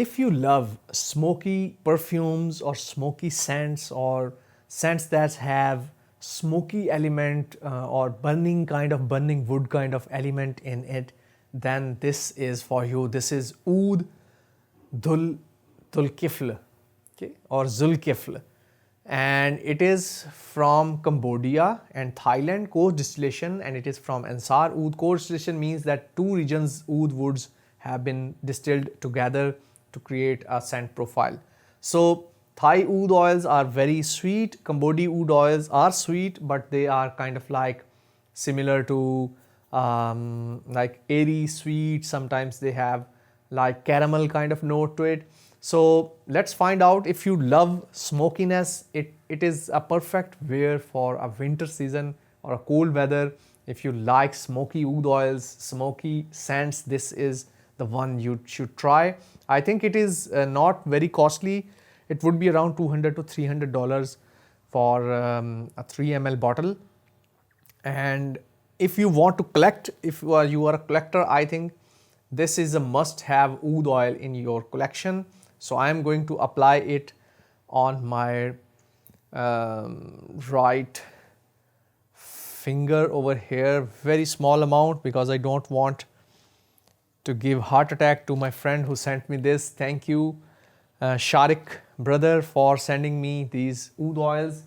If you love smoky perfumes or smoky scents or scents that have smoky element or burning wood kind of element in it, then this is for you. This is Oud Dhul Kifl, okay, or Zulkifl, and it is from Cambodia and Thailand, coarse distillation, and it is from Ensar Oud. Coarse distillation means that two regions oud woods have been distilled together to create a scent profile. So Thai oud oils are very sweet, Cambodian oud oils are sweet, but they are kind of like similar to like airy sweet. Sometimes they have like caramel kind of note to it. So let's find out. If you love smokiness, it is a perfect wear for a winter season or a cold weather. If you like smoky oud oils, smoky scents, this is the one you should try. I think it is not very costly. It would be around $200 to $300 for a 3 ml bottle. And if you want to collect, if you are a collector, I think this is a must-have oud oil in your collection. So I am going to apply it on my right finger over here, very small amount, because I don't want to give heart attack to my friend who sent me this. Thank you, Sharik brother, for sending me these oud oils.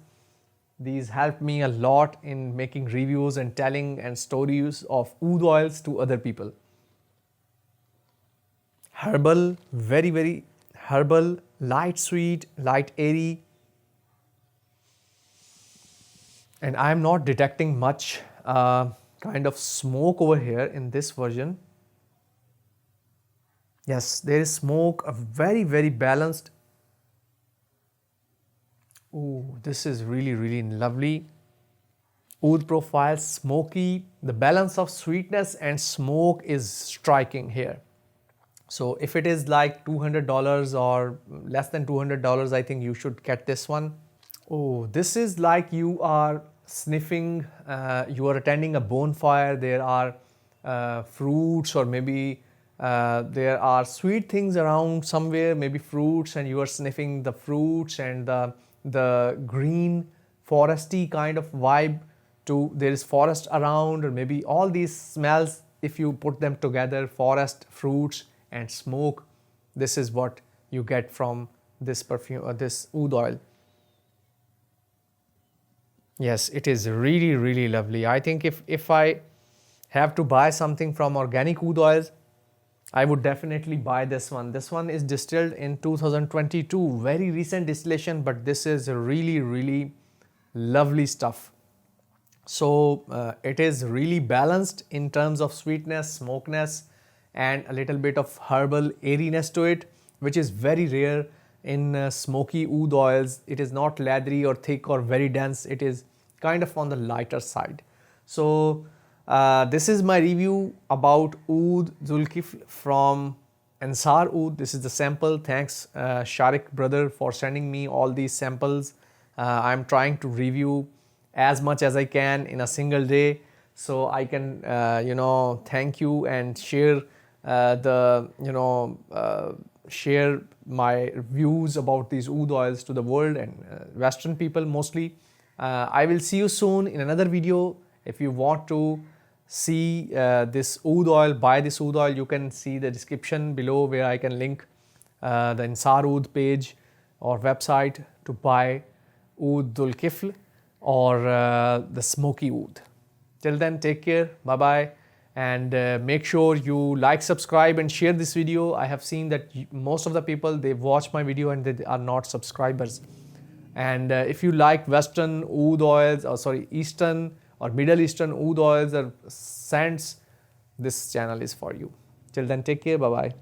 These helped me a lot in making reviews and telling and stories of oud oils to other people. Herbal, very, very herbal, light sweet, light airy. And I am not detecting much kind of smoke over here in this version. Yes, there is smoke, a very, very balanced. Oh, this is really, really lovely. Oud profile, smoky. The balance of sweetness and smoke is striking here. So if it is like $200 or less than $200, I think you should get this one. Oh, this is like you are sniffing, you are attending a bonfire. There are fruits, or maybe there are sweet things around somewhere, maybe fruits, and you are sniffing the fruits and the green foresty kind of vibe to there is forest around, or maybe all these smells, if you put them together, forest, fruits and smoke, this is what you get from this perfume or this oud oil. Yes, it is really, really lovely. I think if I have to buy something from organic oud oils, I would definitely buy this one. This one is distilled in 2022, very recent distillation, but this is really, really lovely stuff. So it is really balanced in terms of sweetness, smokiness, and a little bit of herbal airiness to it, which is very rare in smoky oud oils. It is not leathery or thick or very dense. It is kind of on the lighter side. So this is my review about Oud Zulkifl from Ensar Oud. This is the sample. Thanks Sharik brother for sending me all these samples. I'm trying to review as much as I can in a single day, so I can thank you and share share my views about these oud oils to the world and Western people mostly. I will see you soon in another video. If you want to see this oud oil, buy this oud oil, you can see the description below where I can link the Ensar Oud page or website to buy Oud Dhul Kifl or the Smoky Oud. Till then, take care, bye bye, and make sure you like, subscribe and share this video. I have seen that most of the people, they watch my video and they are not subscribers. And if you like Western oud oils, or sorry, Eastern or Middle Eastern oud oils or scents, this channel is for you. Till then, take care, bye bye.